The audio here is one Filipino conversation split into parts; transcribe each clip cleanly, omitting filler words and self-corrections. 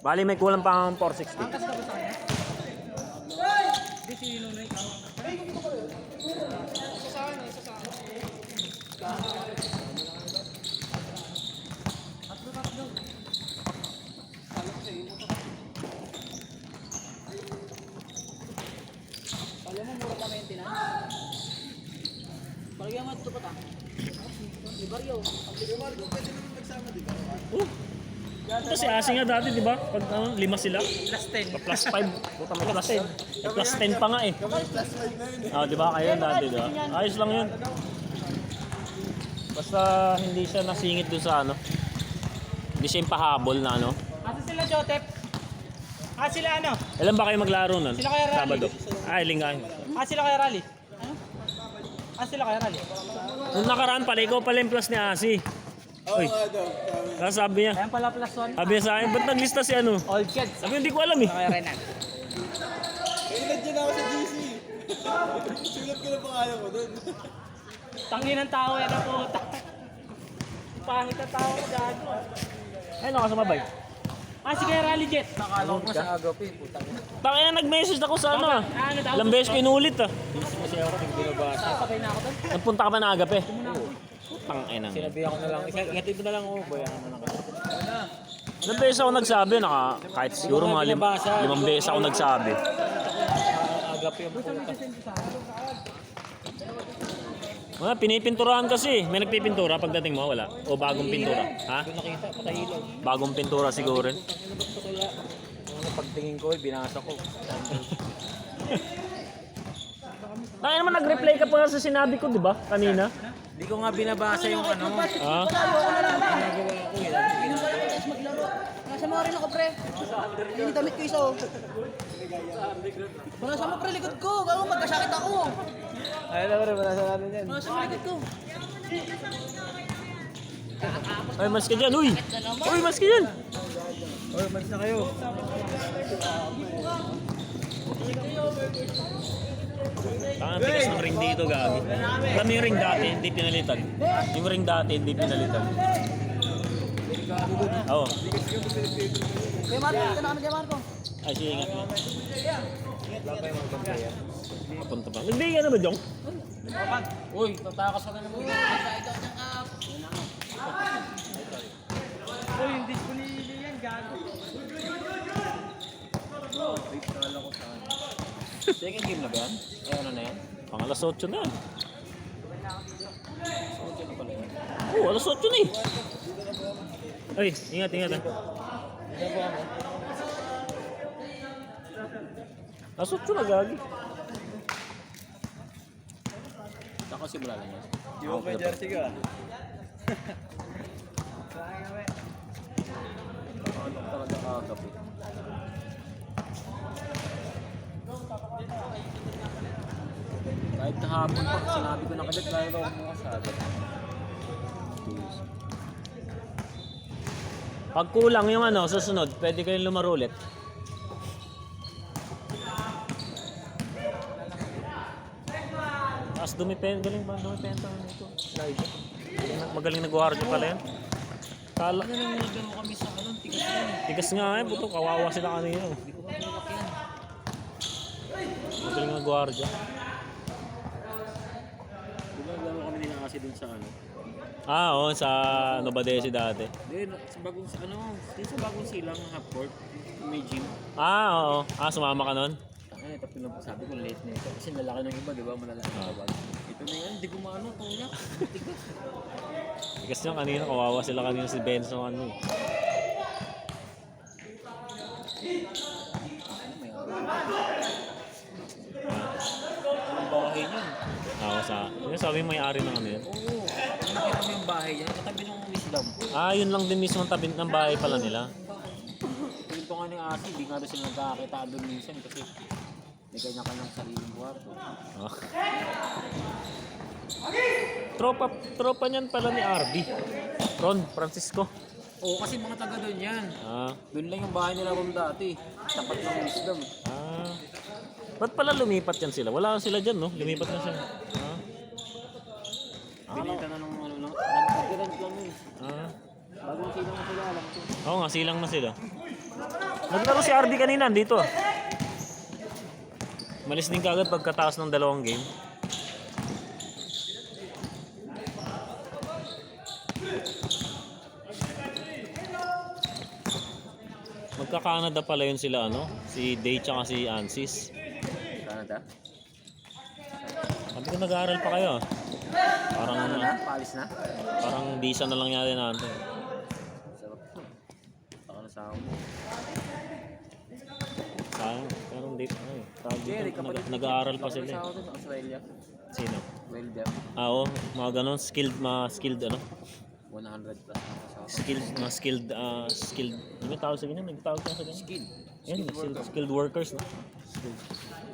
Bali may kulang pa ang 460. Angkas ka ba sa kanya? Hindi, si Nunoy. Isa sa akin, isa sa akin. Tatlo. Kala ko sa iyo mo to. Kala mo mura pa maintenance? Palagyan mo ito pa ta. Di Barrio. Di Barrio, pwede naman magsama, di ba? Ito si Asi nga dati, di ba? Pag lima sila. Plus 10. Plus 5. Puta may plus 10. Plus 10 pa nga eh. Ah, di ba kayo dati, di ba? Ayos lang yun. Basta hindi siya nasingit dun sa ano. Hindi siya yung pahabol na ano. Asa sila, Jotep? Sila ano? Ilan ba kayo maglaro nun? Sila kaya rally. Sabado. Ay, linggahin. Sila kaya rally. Ano? Sila kaya rally. Nung nakaraan pala, ikaw pala yung plus ni Asi. Uy. Tapos sabi niya, Ayan pala plus 1. sabi niya sa akin, ba't naglista si ano? Old kids. Sabi hindi ko alam eh. Kaya Renan. Kailan dyan ako sa GC. Sulat ko na pangalan mo doon. Tangin ng tao yan ang puta. Pangit ang tao ko gago. Ay, nakasumabay. Si kaya rally jet. Nakala ko sa agape, putang ina. Tangina, nag-message ako sa ano ah. Ano daw? Ilang beses ko inulit ah. Kasi ako nang binabasa. Sabay na ako doon. Nagpunta ka pa na agape. Tangina. Sinabihan ko na lang, ihatid mo na lang ako, bayaran mo na ka. Ilang beses ako nagsabi, kahit siguro mga 5 beses ako nagsabi. Agape yung puta. Mga pinipinturahan kasi. May nagpipintura pagdating mo, wala? O bagong pintura? Ha? Doon nakita, patay ilaw. Bagong pintura siguro. Ano patula? Pagtingin ko, binasa ko. Tangina naman nag-reply ka pa sa sinabi ko, di ba? Kanina. Hindi ko nga binabasa yung ano. Ha? Ginagawa ko eh. Nasa mga rin ako, pre. Yung damit ko isa, oh. Nasa mo, pre, likod ko. Gano'n, magkasakit ako. Ayun na rin, wala sa namin yan. Nasa mo, likod ko. Ay, mas ka dyan, uy! Uy, mas ka dyan! Oy, malis na kayo. Ang tigas ng ring dito, gabi. Alam mo yung ring dati, hindi pinalitan. Yung ring dati, hindi pinalitan. Oo. Kaya Marco, ito na kami kay Marco. Ay, sige, ingat mo. Wala pa yung mga pagkaya. Kapunta pa. Nagbigay ka na ba, Jong? Uy, tatakas ka na naman. Uy, yung disponible yan, gago. Second game na ba yan? Ay, ano na yan? Pang alas 8 na yan. Suot na pala yan. Oo, alas 8 na eh. Ay, ingat, ingat ah. Ginagawa mo? Alas 8 na, gagi. Saka simula lang yan. Di ba may jersey ka? Ano talaga kagabi? Kahit kahapon pa, sinabi ko na kagat, kaya daw ako masabi. Pag kulang yung ano, susunod, pwede kayong lumaro ulit. Tapos galing ba? Dumipenta na ito. Magaling nag-guardia pala yan. Kala. Ano nang naglaro kami sa ano, tigas yan. Tigas nga eh, puto. Kawawa sila kanina. Hindi ko makulak yan. Magaling nag-guardia. Di ba naglaro kami din kasi dun sa ano? Ah, oo, sa Novadesi dati. Hindi, sa bagong sa ano, din sa bagong silang half court, may gym. Ah, oo. Ah, sumama ka nun? Ano, ito sabi ko late na ito. Kasi lalaki ng iba, di ba? Malalaki ng iba. Ito na yan, hindi ko maano, tulak. Tigas. Tigas nyo kanina, kawawa sila kanina si Benson. Ano eh. May ang bahay niyan. Oo, yung sabi yung may-ari ng ano yun. Oo, nakita mo yung bahay niyan, katabi ng wisdom. Ah, yun lang din mismo ang tabi ng bahay pala nila. Ito nga ni Asi, hindi nga doon sila nagkakita doon minsan kasi may kanya-kanyang sariling kwarto. Oh. Tropa niyan pala ni RB. Ron Francisco. Oo, kasi mga taga doon yan. Ah. Doon lang yung bahay nila ron dati. Tapat ng wisdom. Ah. Ba't pala lumipat yan sila? Wala sila dyan, no? Lumipat na siya. Ah. Pinita na ng ano lang. Nag-event lang yun. Ah. Bagong silang na sila lang. Oo nga, silang na sila. Naglaro si RD kanina dito. Malis din kagad pagkataas ng 2 game. Magka-Canada pala yun sila ano, si Day tsaka si Ansis. Canada? Sabi ko nag-aaral pa kayo. Parang Ano na? Paalis na? parang visa na lang yata natin. Sarap. Baka na sa ako. Sayang, pero hindi pa eh. Tawag dito, Jerry, kapalit. nag-aaral pa sila Sa eh. ako dun, Australia. Sino? Welder. Oo, mga ganon, skilled ano? 100 plus ako sa ako. Skilled, ano ba tawag sa ganyan? Nagtawag ka sa ganyan? Skill. Yan, skilled workers, no?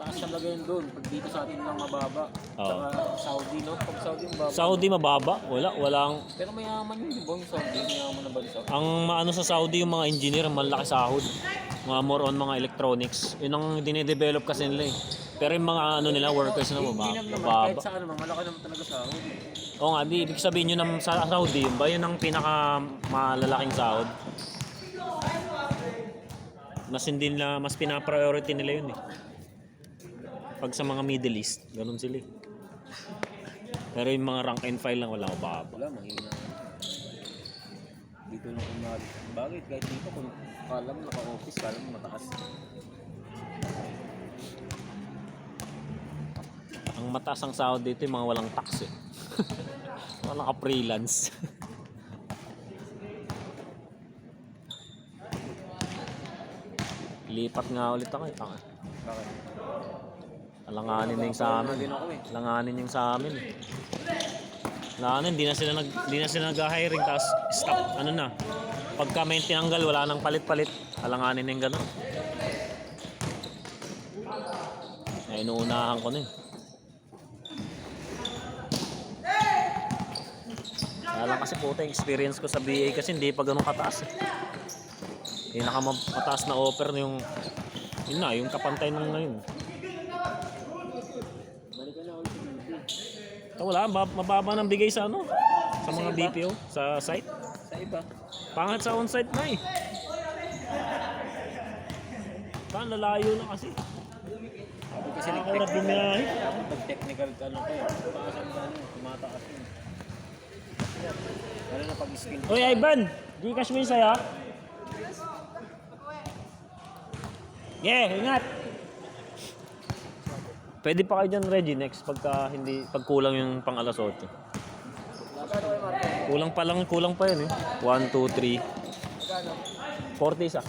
Taas siya lagayin doon. Pag dito sa atin lang mababa. Oo. Tsaka Saudi, no? Pag Saudi yung baba. Saudi mababa, walang Pero mayaman yun, di ba? Yung Saudi, mayaman na bansa. ang maano sa Saudi yung mga engineer, malaki sahod. Mga more on mga electronics. Yun ang dinidevelop kasi nila eh. Pero yung mga ano nila, workers na Hindi naman, kahit mababa. saan naman, malaki naman talaga sahod. Oo nga, ibig sabihin yun sa Saudi, yun ba? Yun ang pinaka malalaking sahod. Mas hindi nila, mas pina-priority nila yun eh. Pag sa mga Middle East, ganun sila eh. Pero yung mga rank and file lang, wala ko baba. Wala, mahina. Dito lang kung bagay, kahit dito kung kala mo naka-office, kala mo mataas. Ang mataas ang sahod dito yung mga walang tax eh. Walang ka-freelance. Lipat nga ulit ako eh. Tanga. Bakit? Alanganin na yung sa amin. Din ako eh. Alanganin yung sa amin eh. Alanganin, di na sila nag-hiring tapos stop, ano na. Pagka may tinanggal, wala nang palit-palit. Alanganin na yung gano'n. Ay, inuunahan ko na eh. Kaya lang kasi puta yung experience ko sa BA kasi hindi pa ganun kataas eh. Pinakamataas na offer na yung yun na, yung kapantay nung ngayon. Balik ka na ulit. Ito wala, mababa ng bigay sa ano? Sa mga BPO, sa site. Sa iba. Pangat sa on-site na eh. Saan, lalayo na kasi. Kasi Nakakaurap bumiyahe. pag technical ka ano kayo, paasan ka ano, tumataas yun. Lalo na pag skill. Hoy Ivan, Gcash mo yung saya? Yeah, ingat! Pwede pa kayo dyan, Reggie, next pag kulang yung pang alas 8. Kulang pa yun eh. 1, 2, 3. 40 isa.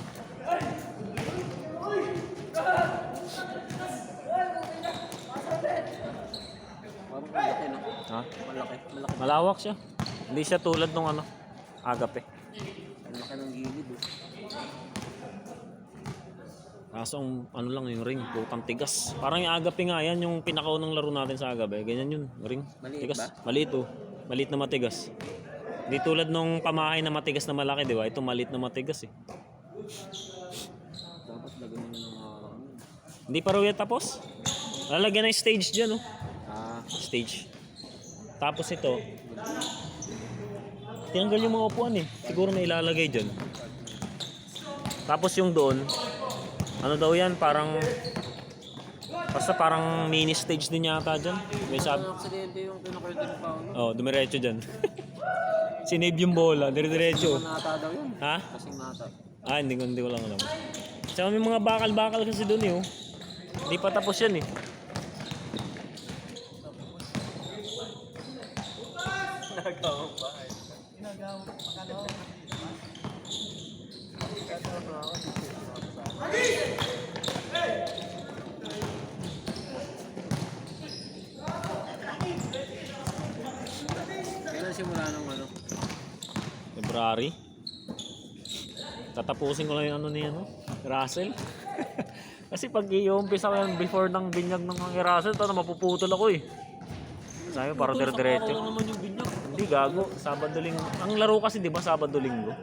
Parang malaki no? Ha? Malaki. Malawak siya. Hindi siya tulad nung ano, agape. Malaki ng gilid eh. Kaso ang ano lang yung ring, putang tigas. Parang yung agape nga yan, yung pinakaunang laro natin sa agape. Ganyan yun, ring. Maliit Tigas. ba? Maliit oh. Maliit na matigas. Hindi tulad nung pamahay na matigas na malaki, di ba? Ito maliit na matigas eh. Dapat lagyan mo ng Hindi pa raw yan tapos. Lalagyan ng stage dyan oh. stage. Tapos ito, tinanggal yung mga upuan eh. Siguro may ilalagay dyan. Tapos yung doon, ano daw yan, basta parang mini stage din yata dyan. May sabi. Ang aksidente yung pinakwento ng Paolo. Oh, dumiretso dyan. Sinave yung bola, dire-diretso. Nata daw yun. Ha? Kasing nata. Hindi ko lang alam. Tsaka may mga bakal-bakal kasi doon eh oh. Hindi pa tapos yan eh. Nagawang ba? Kailan simula nung ano? February. Tatapusin ko lang yung ano ni Russell. Kasi pag i-umpisa ko yan before ng binyag ng Russell, mapuputol ako eh. Sabi parang dire-diretso. naman yung binyag. Hindi gago, Sabado Linggo. Ang laro kasi 'di ba Sabado Linggo?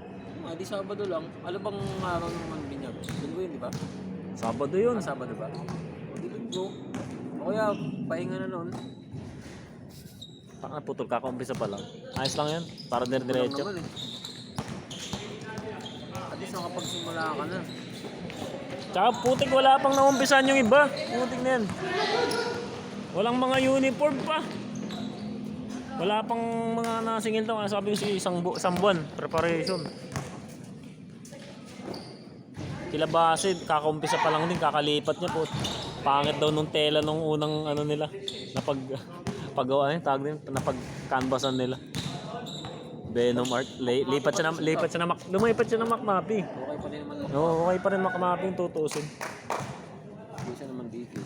Di Sabado lang. Ano bang araw ng binyag? Linggo yun, di ba? Sabado 'yun. Sabado ba? Di Linggo. O kaya, pahinga na nun. Parang putol, kaka-umpisa pa lang. Ayos lang yan, para dire-diretso. Naman eh. At least nakapagsimula ka na. Tsaka putik, wala pang naumpisan yung iba. Putik na yan. Walang mga uniform pa. Wala pang mga nasingil to. Sabi ko si isang buwan, preparation. Kilabase, kakaumpisa pa lang din, kakalipat niya po. Pangit daw nung tela nung unang ano nila. Paggawa niya, tawag din, napag-canvasan nila. Venom Art. Lumipat siya ng McMapi. Okay pa din naman. Oo, okay pa rin McMapi yung tutusin. Hindi siya naman dito.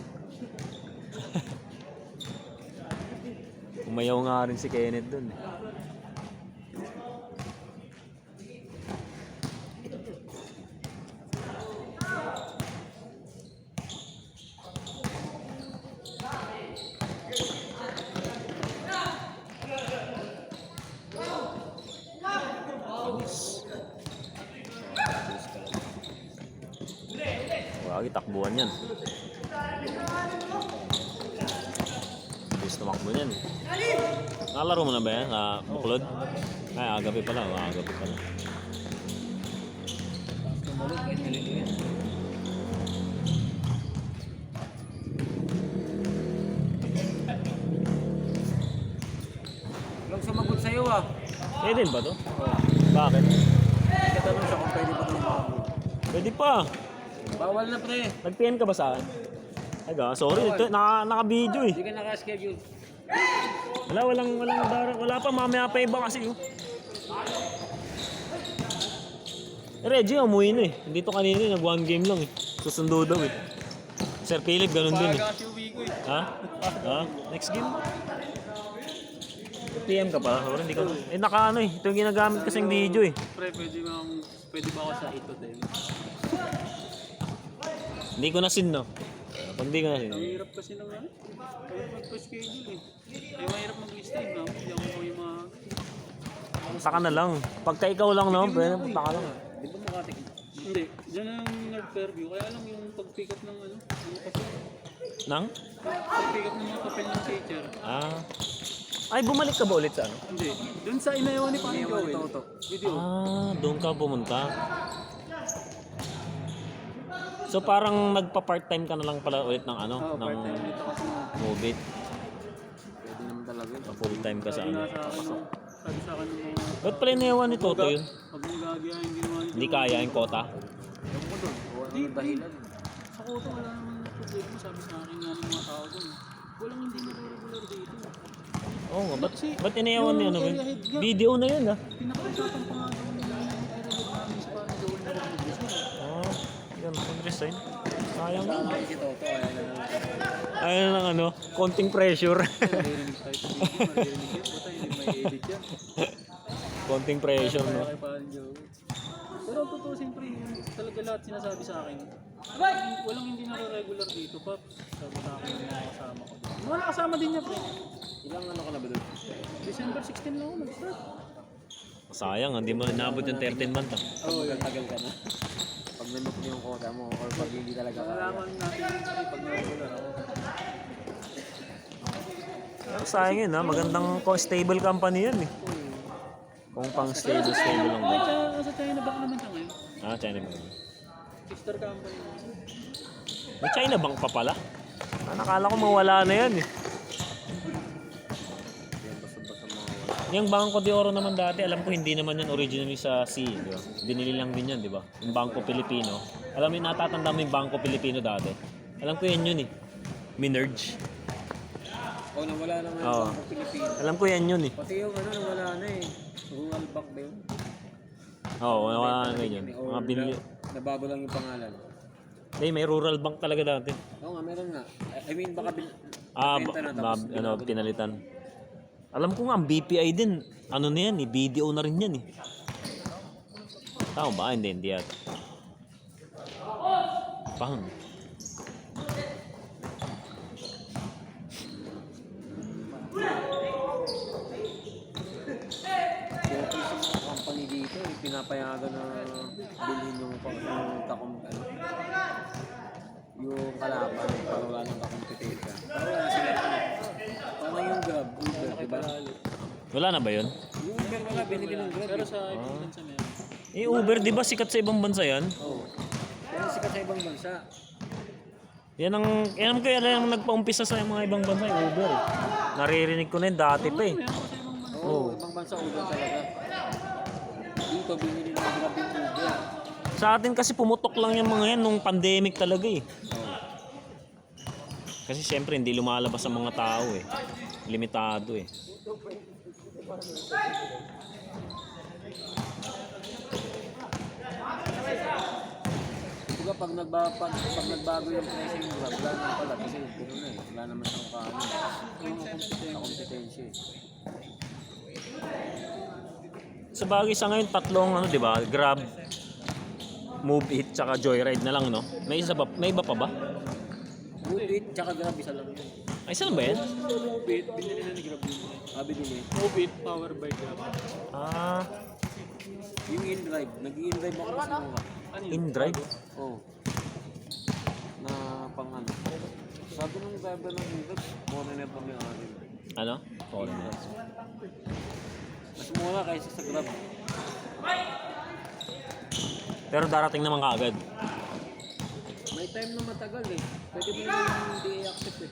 Umayaw nga rin si Kenneth dun. Wagi, takbuhan yan. Bilis tumakbo yan. Nakalaro mo na ba yan? Buklod? Ay, agabi pala. Agabi pala. Tumalog kahit naliliyan. Huwag sumagot sa'yo ah. Eh din ba to? Bakit? Katanong siya kung pwede ba tumagot. Pwede pa. Bawal na pre. Nag-PM ka ba sa akin? Ay sorry. Ito, naka-video eh. Hindi ka naka-schedule. Wala pa. Mamaya pa iba kasi oh. Reggie, umuwi na eh. Dito kanina eh, nag-1 game lang eh. Susundo daw eh. Sir Philip, ganun din eh. Ha? Next game? PM ka pa? Sorry, hindi ka. Naka eh. Ito yung ginagamit kasing video eh. Pre, pwede ba ako sa ito din? Hindi ko nasin no. Pag hindi ko nasin. Ang hirap kasi ng ano. Kaya magpa-schedule eh. Ay, mahirap mag-stream na. Hindi ako yung mga... Saka na lang. Pagka ikaw lang no, pwede punta ka lang. Di ba makatik? Hindi. Diyan ang nag-fairview. Kaya alam yung pag-pick up ng ano. Ng papel. Nang? Pag-pick up ng mga papel ng teacher. Ay, bumalik ka ba ulit sa ano? Hindi. Doon sa inayawan ni Pang Inayawan ni Joel. Toto. Video. Doon ka pumunta. So parang nagpa-part-time ka na lang pala ulit ng ano, Oo, ng part-time dito kasi movie. Pwede naman talaga yun. Full-time ka sa ano. Sabi sa akin yung mga... Ba't pala inayawan ni Toto yun? Pag mong gagayahin, ginawa niyo. Hindi kaya yung kota? Ewan ko doon. Wala naman dahilan. Sa Koto, wala naman problema. Sabi sa akin nga ng mga tao doon. Walang hindi nare-regular dito. Oo nga, ba't inayawan ni ano yun? Video na yun ah. Pinakausapan pa nga doon nila yung i-relate namin sa Pang Joel na rin. Yun, mag-resign. Sayang yun. Sabi si Toto, ayaw na lang. Ayun lang ano, konting pressure. Maririnig tayo sa video, maririnig yun. Puta, hindi may edit yan. Konting pressure no. Kaya kay Pang Joel. Pero ang totoo, siyempre, yun talaga lahat sinasabi sa akin. Walang hindi nare-regular dito, Pap. Sabi sa akin yung mga kasama ko. Yung mga nakasama din niya, pre. Ilang ano ka na ba doon? December 16 lang ako nag-start. Sayang, hindi mo inabot yung 13 month ah. Tagal ka na. Pag nanok mo yung quota mo or pag hindi talaga ka. Nalaman natin yung pag na-regular ako. Pero sayang yun ha, magandang stable company yan eh. Kung pang stable lang ba. Sa China Bank naman siya ngayon. China Bank. Sister company. May China Bank pa pala. Nakala ko mawala na yan eh. Yan, basta-basta mawawala. Yung Bangko de Oro naman dati, alam ko hindi naman yan originally sa C, di ba? Binili lang din yan, di ba? Yung Bangko Pilipino. Alam mo, natatanda mo yung Bangko Pilipino dati. Alam ko yan yun eh. Minerge. Nawala na nga Oo. yung Pilipino. Alam ko yan yun eh. Pati yung nawala na eh. Rural Bank ba yun? Oo, wala na yun. Or Mga binili. nabago lang yung pangalan. May rural bank talaga dati. Oo nga, meron nga. I mean, baka Ba, benta na tapos pinalitan. Alam ko nga, ang BPI din. Ano na yan eh, BDO na rin yan eh. Tama ba? Hindi yata. Pang. kaya po yung mga company dito, pinapayagan na bilhin yung yung kalaban para wala nang kakompetensya. Para wala sila. Parang yung Grab, Uber. Diba? palalo. Wala na ba yun? Yung Uber wala, binili ng Grab. Pero sa ibang bansa meron. Eh, Uber, di ba sikat sa ibang bansa yan? Oo. Pero sikat sa ibang bansa. Yan ang kaya lang nagpaumpisa sa mga ibang bansa, yung Uber. Eh. Naririnig ko na yun dati pa eh. Meron pa sa ibang bansa. Oo, ibang bansa Uber talaga. Dito binili ng Grab yung Uber. Sa atin kasi pumutok lang yung mga yan nung pandemic talaga eh. Kasi siyempre hindi lumalabas ang mga tao eh. Limitado eh. Kumbaga pag nagbago yung presyo ng Grab, wala naman pala kasi gano'n na eh. Wala naman siyang kaano. Sa kompetensya eh. Sa bagay sa ngayon, tatlong ano, di ba? Grab, Move It, tsaka Joyride na lang, no? May iba pa ba? Ubit, tsaka Grab, isa lang yun. Ay, saan ba yan? Ubit, binili na ni Grab yun. Binili. Ubit, power by Grab. Ah, Yung in-drive, nag-i-in-drive ako sa mga. Ano yun? in-drive? Oo. Na pang ano. Sabi ng driver ng in-drive, foreigner pa may ari. Ano? Foreigner. Mas mura kaysa sa Grab. Pero darating naman kaagad. May time na matagal eh. Pwede mo naman hindi i-accept eh.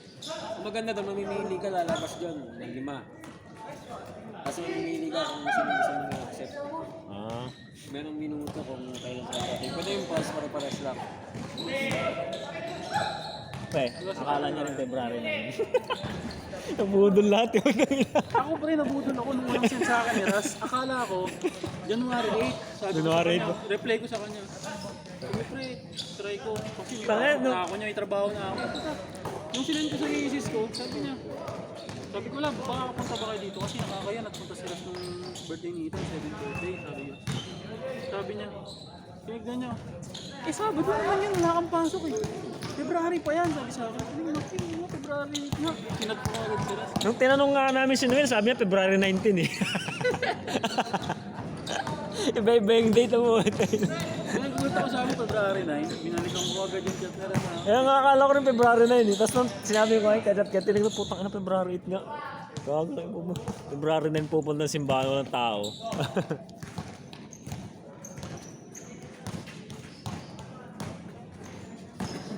Ang maganda doon, mamimili ka, lalabas dyan ng 5. Kasi mamimili ka kung sino gusto mo i-accept. Ah. Merong minuto kung kailan sa atin. Pwede yung price pare-pares lang. Akala niya rin February na yun. Nabudol lahat yun. Ako pre, nabudol ako nung unang send sa akin ni Ras. Akala ko, January 8. Sabi January ko sa kanya, reply ko sa kanya. Sabi pre, try ko. Kasi Tangin, no? na ako niya, itrabaho na ako. Yung sinend ko sa misis ko, sabi niya, sabi ko lang, baka kapunta ba kayo dito? Kasi nakakaya, nagpunta sila nung birthday ni Ethan, 7th birthday, sabi niya. Sabi niya, tinignan niya, Sabado naman yun, wala kang pasok eh. February pa yan, sabi sa akin. Hindi mo, February na. Sinad ko agad sila. Nung tinanong nga namin si Noel, sabi niya February 19 eh. Iba-iba yung date mo. Nagpunta ko sa amin, February 9. Binalikan ko agad yung chat na rin. Kaya nga akala ko rin February 9 eh. Tapos nung sinabi ko ay kajat kaya tinignan ko, putang ina February 8 nga. Gago lang po. February 9 pupunta ng simbahan ng tao.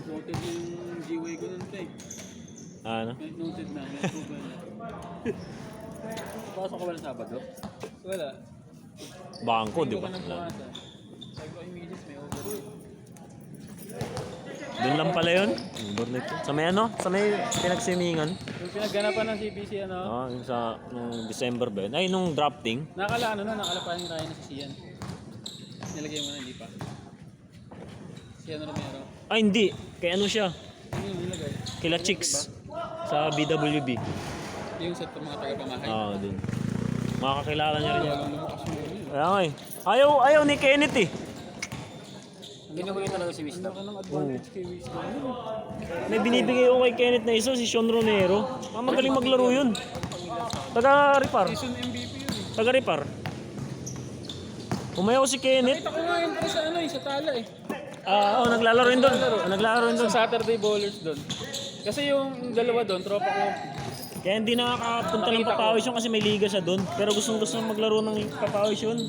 Noted yung G-Way ko nun, tay. Ano? Noted na, may approval na. Pasok ka ba ng Sabado? Wala. Bangko, di ba? Hindi ko ka nang pumasok. Sabi ko, ay misis, may overload. Doon lang pala yun. Overnight yun. Sa may ano? Sa may pinagswimingan. Yung pinagganapan ng CBC, ano, Yung sa nung December ba yun? Ay, nung drafting. nakala pa yung Ryan na si Sian. Nilagay mo na, hindi pa. Sian Romero. Ay, hindi. Kaya ano siya? Ano yung nilagay? Kila Chicks. Sa BWB. Yung sa mga taga-pamahay. Dun. Makakakilala niya rin. Walang lumakas yung ano yun. Kaya nga eh. Ayaw ni Kenneth eh. Ginawin talaga si Wisdom. Anong advantage kay Wisdom? May binibigay ko kay Kenneth na isa, si Sean Ronero. Magaling maglaro yun. Taga-repar. Season MVP yun eh. Taga-repar. Umayaw si Kenneth. Nakita ko nga yun sa ano eh, sa tala eh. Naglalaro rin doon. Naglalaro rin doon. Sa Saturday Bowlers doon. Kasi yung dalawa doon, tropa ko. Kaya hindi nakakapunta ng Papawis yun kasi may liga siya doon. Pero gusto maglaro ng Papawis yun.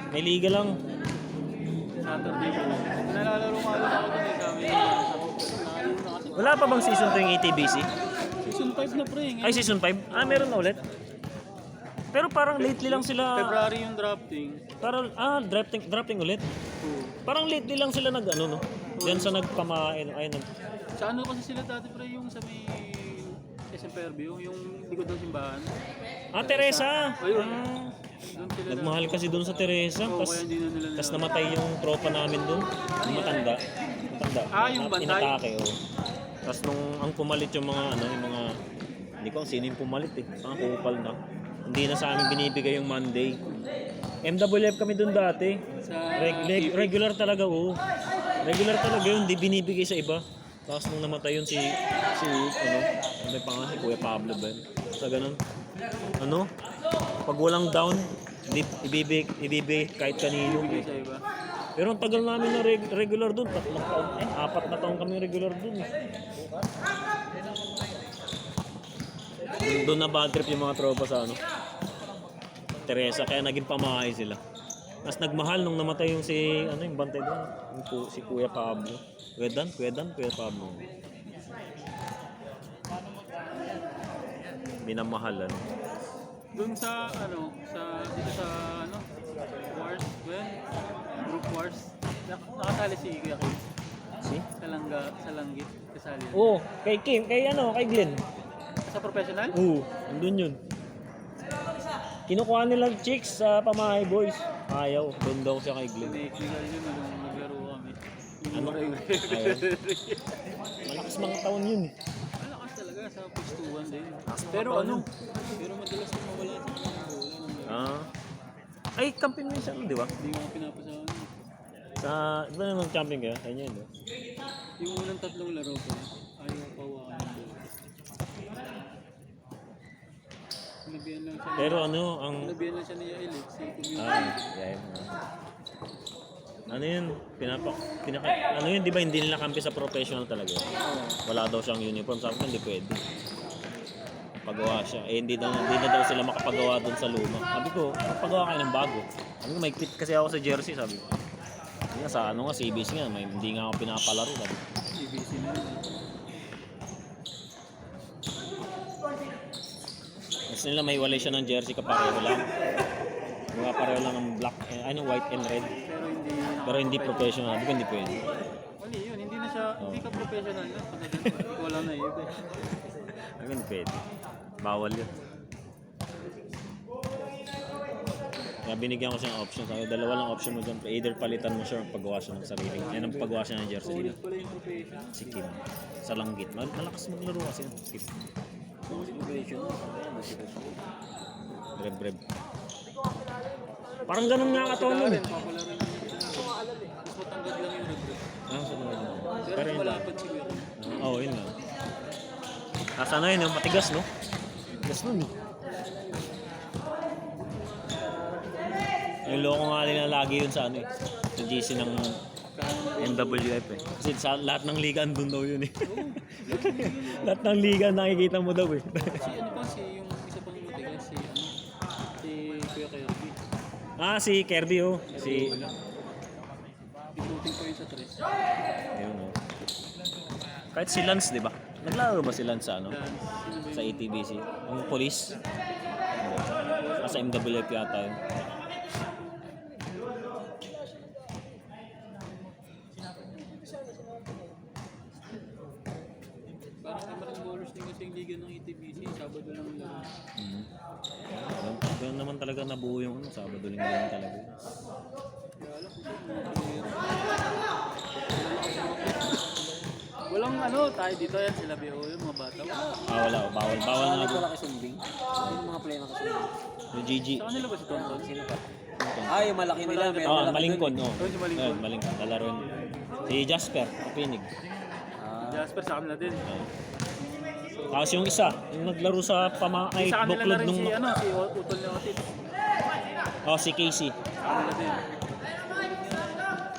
May liga lang. Saturday Bowlers. Nalalaro nga doon ako doon eh. Kami nakaliw na kasi. Wala pa bang season 2 yung ATBC? Season 5 na pre. Ay, season 5? Meron na ulit. Pero parang lately lang sila... February yung drafting. Parang, drafting ulit. Parang lately lang sila no? Diyan sa nagpamain, Sa ano kasi sila dati pre yung sa may SM Fairview, yung likod ng simbahan. Teresa! Ayun. Doon sila Nagmahal kasi doon sa Teresa. Oo, kaya hindi na nila Tapos namatay yung tropa namin doon. Yung matanda. yung bantay. Inatake, Tapos nung ang pumalit yung mga, hindi ko sino yung pumalit eh. Ang kupal na. Hindi na sa amin binibigay yung Monday. MWF kami doon dati. Sa Regular talaga, Regular talaga yun, hindi binibigay sa iba. Tapos nung namatay yun may pangalan si Kuya Pablo ba yun? Sa ganun. Pag walang down, hindi ibibigay kahit kanino. sa iba. Pero ang tagal namin na regular doon, 3 taon, 4 na taon kami regular doon. Doon na bad trip yung mga tropa sa ano. Teresa, kaya naging pamahay sila. Mas nagmahal nung namatay yung si, ano yung bantay doon, si Kuya Pablo. Kuya Dan, Kuya Pablo. Minamahalan. Doon sa ano, dito sa ano, Wars, Group Wars. Nakasali si Kuya Kim. Si? Sa Langgit, kasali. Oo, kay Kim, kay Glenn. Sa professional? Oo, andun yun. Kinukuha nilang chicks sa Pamahay Boys. Ayaw, doon daw siya kay Glenn. Pinag-legal yun nung naglaro kami. Ano? Ayaw. Malakas mga taon yun. Malakas talaga sa pustuhan din. Malakas mga Pero taon ano, yun. pero madalas na mawala sa mga bola. Ah. Ay, kampiyon mo siya, di ba? Hindi mo pinapasahan. Sa, di ba naman champion kayo? Sa inyo yun, no? Yung unang 3 laro ko, ayaw pawakan ng bola. Sinabihan lang siya. Pero ano, ang... Sinabihan lang siya ni Yael eh. Si Community. Yeah. Ano yun? Ano yun, di ba hindi nila kampi sa professional talaga? Wala daw siyang uniform. Sabi ko, hindi pwede. Pagawa siya. Eh, hindi na daw sila makapagawa doon sa luma. Sabi ko, magpagawa kayo ng bago. Sabi ko, may fit kasi ako sa jersey, sabi ko. Hindi nga, sa ano nga, CBC nga, hindi nga ako pinapalaro. Sabi ko. CBC na yun. Gusto nila may walay siya ng jersey kapareho lang. Pareho lang ng black, white and red. Pero hindi professional. Sabi ko, hindi pwede. Mali yun, hindi na siya, hindi ka professional na. Wala na yun. Sabi ko, hindi pwede. Bawal yun. Kaya binigyan ko siya ng option. Sabi, dalawa lang option mo dyan. Either palitan mo siya o paggawa siya ng sarili. Yan ang paggawa siya ng jersey nila. Ulit pala yung professional. Si Kim. Sa Langgit. Malakas maglaro kasi yun. Kim. Breb. Parang ganun nga katawan nun. Papala rin yun. Mas matangkad lang yung red. So, Pero pero mas yun lang. malapad siguro. Oo, yun lang. Tapos ano yun, yung matigas, no? Matigas nun. Yung loko nga nila lagi yun sa ano eh. Sa GC ng NWF eh. Kasi sa lahat ng liga andun daw yun eh. Lahat ng liga nakikita mo daw eh. Si ano pa, yung isa pang matigas, si Kuya Kirby. Si Kirby oh. Ituting ko yun sa 3. Ayun oh. Kahit si Lance, di ba? Naglaro ba si Lance sa ano? Sa ATBC? Ang police? Sa MWF yata yun. Parang may maraming ballers din kasi yung liga ng ATBC, Sabado lang laro. Doon naman talaga nabuo yung ano, Sabado Linggo lang talaga. Kaya alam ko mga player. Walang ano, tayo dito yan, sila BO, yung mga bata. Wala. Bawal na Ano ako. pala kasumbing? Yung mga play na kasumbing. Yung GG. Sa kanila ba si Tonton? Sino pa? Yung malaki nila. May malaki Malingkon. dun Oh. Oh, si Malingkon. Ayun, Malingkon. Lalaro yun. Si Jasper, kapinig. Jasper sa kanila din. Tapos yung isa, yung naglaro sa Pamahay Sa kanila na Buklod rin nung... si Utol ni Otit. Si Casey. Sa kanila din.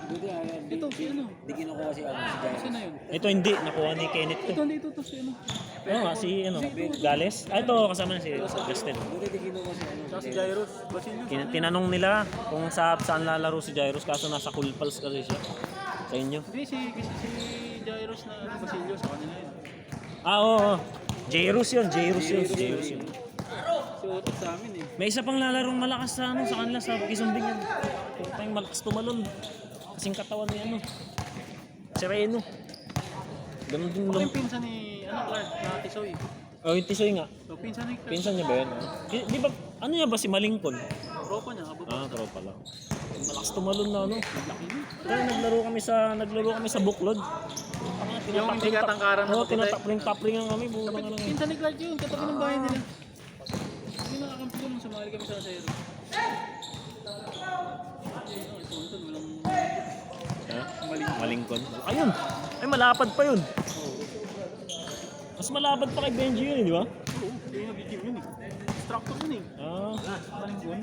Buti Ito, si ano? Di kinukuha si Jairo. Sino yun? Ito hindi, nakuha ni Kenneth to. Ito to si ano? Oo nga, si Gales. Ito kasama na si Justin. Buti di kinukuha si Tsaka si Jairus. Basilio. Tinanong nila kung saan lalaro si Jairus kaso nasa Cool Pals kasi siya. Sa inyo. Hindi, si Jairus na Basilio sa kanila yun. Oo. Jairus yun. Si Otit sa amin eh. May isa pang lalarong malakas sa kanila sa Kisumbing yan. Putang malakas tumalon. Kasing katawan ni si Reno. Ganun din Ako lang. yung pinsan ni Clark na Tisoy. Yung Tisoy nga. So, pinsan ni Clark. Pinsan niya ba yun? Di ba, ano niya ba si Malingkon? Tropa niya, kababa. Tropa lang. Malakas tumalon na Kaya naglaro kami sa Buklod. Yung hindi katangkaran na puti. Tinatapling-taplingan kami. Bulang ka lang. Pinsan ni Clark yun, katabi ng bahay nila. Hindi nakakampi ko nung sumali kami sa Asero. Malingkon. Ayun. Ay, malapad pa yun. Mas malapad pa kay Benji yun, di ba? Oo, hindi yung nag-game yun eh. Instructor yun eh. Malingkon.